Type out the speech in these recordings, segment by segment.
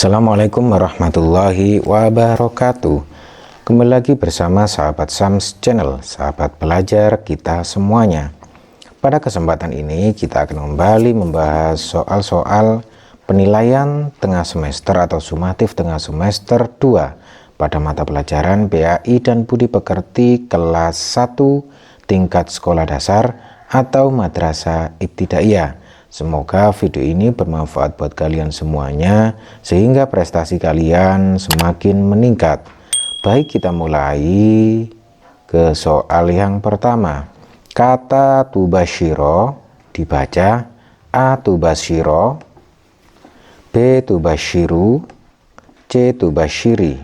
Assalamualaikum warahmatullahi wabarakatuh. Kembali lagi bersama sahabat Sams Channel, sahabat belajar kita semuanya. Pada kesempatan ini kita akan kembali membahas soal-soal penilaian tengah semester atau sumatif tengah semester 2 pada mata pelajaran PAI dan Budi Pekerti kelas 1 tingkat sekolah dasar atau madrasah ibtidaiyah. Semoga video ini bermanfaat buat kalian semuanya sehingga prestasi kalian semakin meningkat. Baik, kita mulai ke soal yang pertama. Kata tubashiro dibaca A tubashiro, B tubashiru, C tubashiri.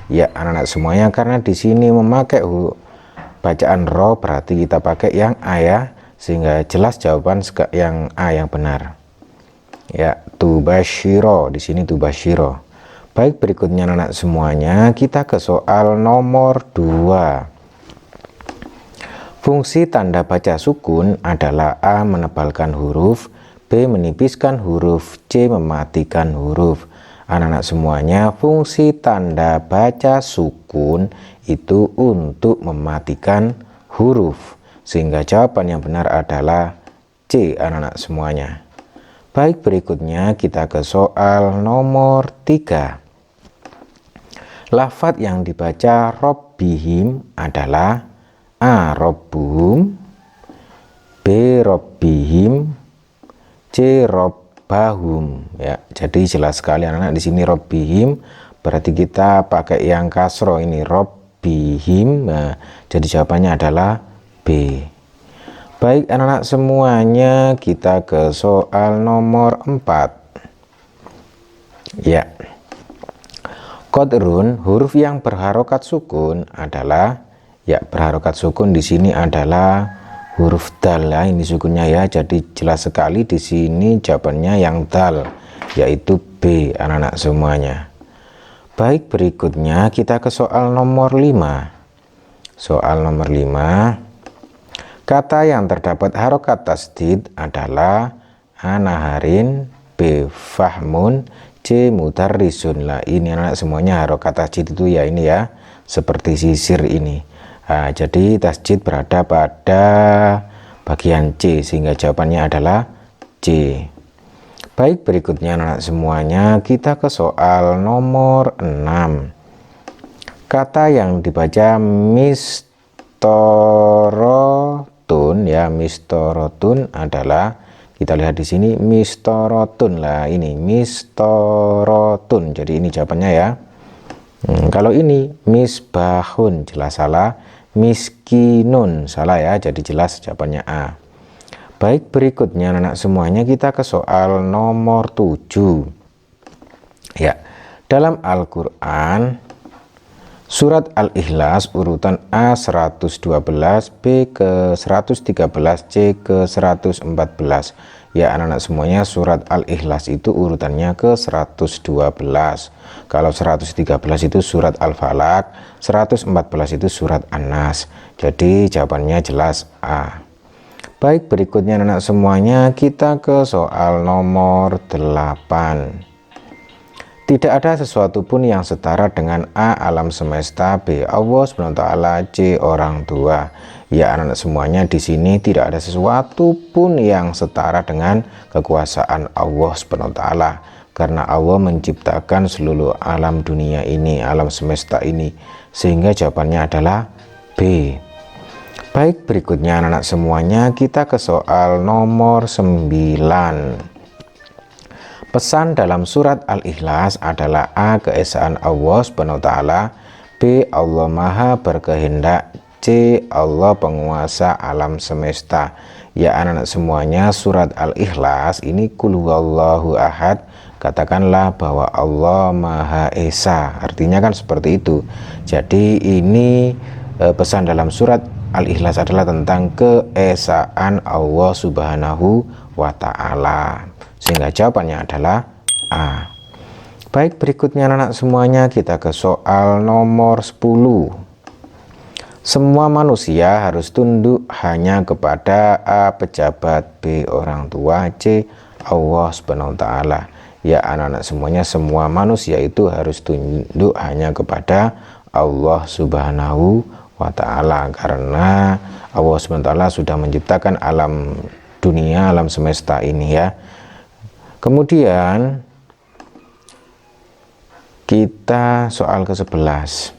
Ya anak-anak semuanya, karena di sini memakai bacaan ro berarti kita pakai yang A ya, sehingga jelas jawaban yang A yang benar. Ya, tubashiro, di sini tubashiro. Baik, berikutnya anak semuanya kita ke soal nomor 2. Fungsi tanda baca sukun adalah A menebalkan huruf, B menipiskan huruf, C mematikan huruf. Anak-anak semuanya, fungsi tanda baca sukun itu untuk mematikan huruf. Sehingga jawaban yang benar adalah C anak-anak semuanya. Baik, berikutnya kita ke soal nomor 3. Lafadz yang dibaca robbihim adalah A robbuhum, B robbihim, C robbahum. Ya, jadi jelas sekali anak-anak di sini robbihim berarti kita pakai yang kasro ini robbihim. Nah, jadi jawabannya adalah B. Baik anak-anak semuanya, kita ke soal nomor 4. Ya, qadrun huruf yang berharokat sukun adalah, ya berharokat sukun di sini adalah huruf dal ya, ini sukunnya ya. Jadi jelas sekali di sini jawabannya yang dal, yaitu B anak-anak semuanya. Baik, berikutnya kita ke soal nomor 5. Soal nomor 5. Kata yang terdapat harokat tasdid adalah A naharin, B fahmun, C mudarrisun. Lah ini anak semuanya harokat tasdid itu ya, ini ya seperti sisir ini. Nah, jadi tasdid berada pada bagian C sehingga jawabannya adalah C. Baik, berikutnya anak semuanya kita ke soal nomor 6. Kata yang dibaca mistorotun ya, mistorotun adalah, kita lihat di sini mistorotun. Lah ini mistorotun, jadi ini jawabannya ya. Kalau ini misbahun jelas salah, miskinun salah ya, jadi jelas jawabannya A. Baik, berikutnya anak semuanya kita ke soal nomor 7. Ya, dalam Al-Qur'an surat Al-Ikhlas urutan A 112, B ke 113, C ke 114. Ya anak-anak semuanya, surat Al-Ikhlas itu urutannya ke 112. Kalau 113 itu surat Al-Falaq, 114 itu surat An-Nas. Jadi jawabannya jelas A. Baik, berikutnya anak-anak semuanya kita ke soal nomor 8. Tidak ada sesuatu pun yang setara dengan A alam semesta, B Allah SWT, C orang tua. Ya anak-anak semuanya, di sini tidak ada sesuatu pun yang setara dengan kekuasaan Allah SWT, karena Allah menciptakan seluruh alam dunia ini, alam semesta ini, sehingga jawabannya adalah B. Baik, berikutnya anak-anak semuanya kita ke soal nomor 9. Pesan dalam surat Al-Ikhlas adalah A keesaan Allah SWT, B Allah Maha berkehendak, C Allah penguasa alam semesta. Ya anak-anak semuanya, surat Al-Ikhlas ini Qul huwallahu ahad, katakanlah bahwa Allah Maha Esa, artinya kan seperti itu. Jadi ini pesan dalam surat Al-Ikhlas adalah tentang keesaan Allah Subhanahu wa Ta'ala, sehingga jawabannya adalah A. Baik, berikutnya anak-anak semuanya kita ke soal nomor 10. Semua manusia harus tunduk hanya kepada A pejabat, B orang tua, C Allah SWT. Ya anak-anak semuanya, semua manusia itu harus tunduk hanya kepada Allah Subhanahu wa ta'ala, karena Allah Subhanahu wa ta'ala sudah menciptakan alam dunia, alam semesta ini ya. Kemudian kita soal ke-11.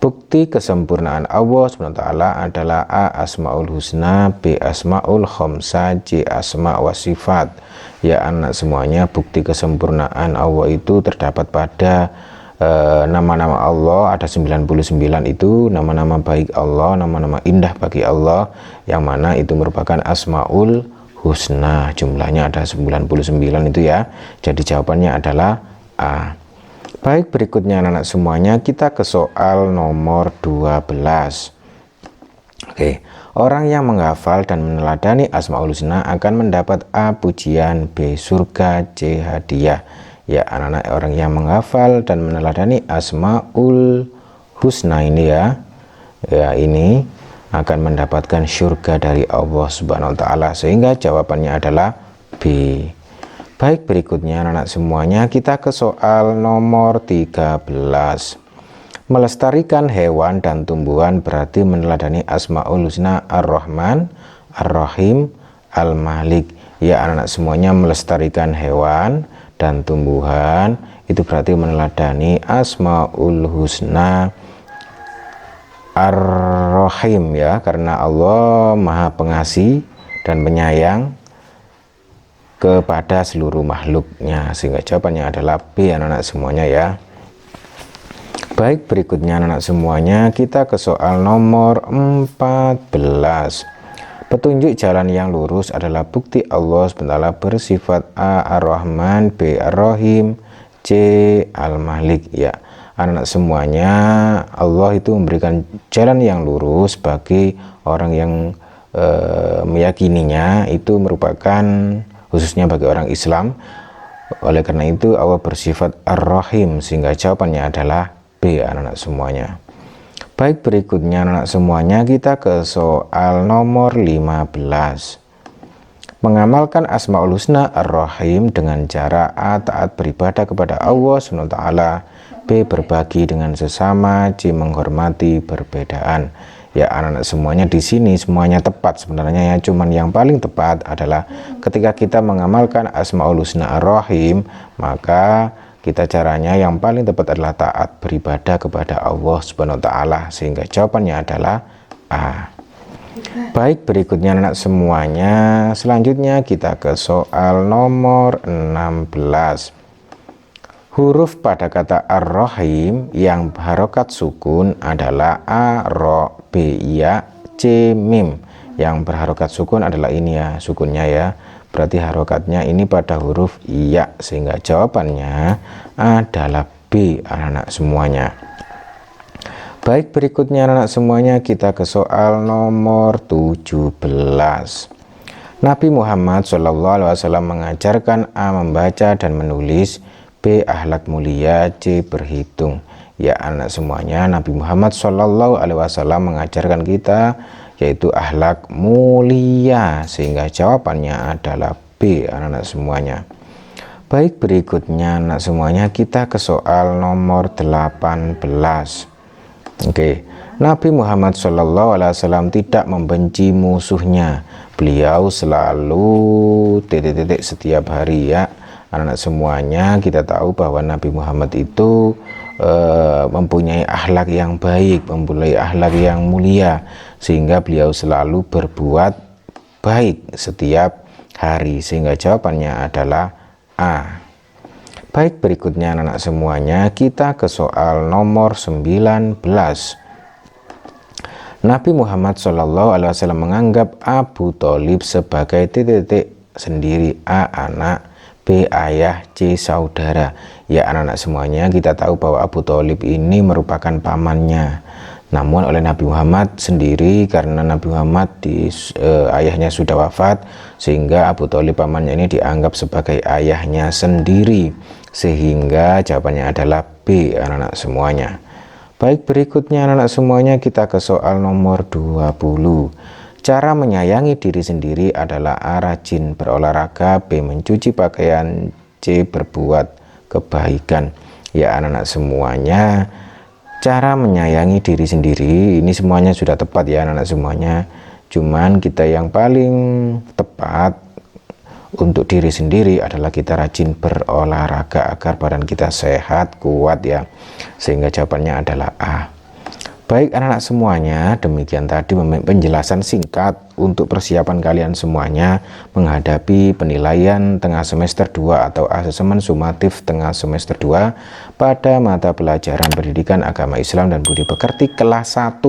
Bukti kesempurnaan Allah SWT adalah A. Asmaul Husna, B. Asmaul Khomsa, C. Asma wa Sifat. Ya anak semuanya, bukti kesempurnaan Allah itu terdapat pada nama-nama Allah. Ada 99 itu nama-nama baik Allah, nama-nama indah bagi Allah, yang mana itu merupakan Asmaul Husna. Jumlahnya ada 99 itu ya. Jadi jawabannya adalah A. Baik, berikutnya anak-anak semuanya, kita ke soal nomor 12. Oke, orang yang menghafal dan meneladani Asmaul Husna akan mendapat A. pujian, B. surga, C. hadiah. Ya anak-anak, orang yang menghafal dan meneladani Asmaul Husna ini ya ini akan mendapatkan surga dari Allah Subhanahu wa ta'ala, sehingga jawabannya adalah B. Baik, berikutnya anak-anak semuanya, kita ke soal nomor 13. Melestarikan hewan dan tumbuhan berarti meneladani Asmaul Husna Ar-Rahman, Ar-Rahim, Al-Malik. Ya anak-anak semuanya, melestarikan hewan dan tumbuhan itu berarti meneladani Asmaul Husna Ar-Rahim ya, karena Allah Maha Pengasih dan Penyayang kepada seluruh makhluknya, sehingga jawabannya adalah B anak-anak semuanya ya. Baik, berikutnya anak-anak semuanya, kita ke soal nomor 14. Petunjuk jalan yang lurus adalah bukti Allah SWT bersifat A. Ar-Rahman, B. Ar-Rahim, C. Al-Malik. Ya anak-anak semuanya, Allah itu memberikan jalan yang lurus bagi orang yang meyakininya, itu merupakan khususnya bagi orang Islam. Oleh karena itu Allah bersifat Ar-Rahim, sehingga jawabannya adalah B anak-anak semuanya. Baik, berikutnya anak-anak semuanya, kita ke soal nomor 15. Mengamalkan Asmaul Husna Ar-Rahim dengan cara A. taat beribadah kepada Allah SWT, B. berbagi dengan sesama, C. menghormati perbedaan. Ya anak-anak semuanya, di sini semuanya tepat sebenarnya ya, cuman yang paling tepat adalah ketika kita mengamalkan Asmaul Husna Ar-Rahim, maka kita caranya yang paling tepat adalah taat beribadah kepada Allah Subhanahu wa ta'ala, sehingga jawabannya adalah A. Baik, berikutnya anak semuanya, selanjutnya kita ke soal nomor 16. Huruf pada kata Ar-Rahim yang harokat sukun adalah A, Ro, B, Ya, C, Mim. Yang berharokat sukun adalah ini ya, sukunnya ya. Berarti harokatnya ini pada huruf Ya, sehingga jawabannya adalah B anak-anak semuanya. Baik, berikutnya anak-anak semuanya, kita ke soal nomor 17. Nabi Muhammad SAW mengajarkan A. membaca dan menulis, B. akhlak mulia, C. berhitung. Ya anak semuanya, Nabi Muhammad SAW mengajarkan kita yaitu akhlak mulia, sehingga jawabannya adalah B anak-anak semuanya. Baik, berikutnya anak semuanya, kita ke soal nomor 18. Oke, Nabi Muhammad SAW tidak membenci musuhnya. Beliau selalu setiap hari ya. Anak-anak semuanya, kita tahu bahwa Nabi Muhammad itu mempunyai akhlak yang baik, mempunyai akhlak yang mulia, sehingga beliau selalu berbuat baik setiap hari, sehingga jawabannya adalah A. Baik, berikutnya anak-anak semuanya, kita ke soal nomor 19. Nabi Muhammad SAW menganggap Abu Thalib sebagai sendiri, A. anak, B. ayah, C. saudara. Ya anak-anak semuanya, kita tahu bahwa Abu Thalib ini merupakan pamannya. Namun oleh Nabi Muhammad sendiri, karena Nabi Muhammad ayahnya sudah wafat, sehingga Abu Thalib pamannya ini dianggap sebagai ayahnya sendiri, sehingga jawabannya adalah B anak-anak semuanya. Baik, berikutnya anak-anak semuanya, kita ke soal nomor 20. Cara menyayangi diri sendiri adalah A. rajin berolahraga, B. mencuci pakaian, C. Berbuat kebaikan. Ya anak-anak semuanya, cara menyayangi diri sendiri ini semuanya sudah tepat ya anak-anak semuanya. Cuman kita yang paling tepat untuk diri sendiri adalah kita rajin berolahraga agar badan kita sehat, kuat ya. Sehingga jawabannya adalah A. Baik anak-anak semuanya, demikian tadi penjelasan singkat untuk persiapan kalian semuanya menghadapi penilaian tengah semester 2 atau asesmen sumatif tengah semester 2 pada mata pelajaran pendidikan agama Islam dan budi pekerti kelas 1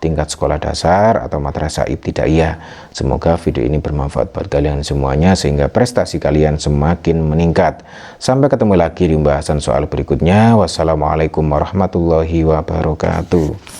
tingkat sekolah dasar atau madrasah ibtidaiyah. Semoga video ini bermanfaat buat kalian semuanya sehingga prestasi kalian semakin meningkat. Sampai ketemu lagi di pembahasan soal berikutnya. Wassalamualaikum warahmatullahi wabarakatuh.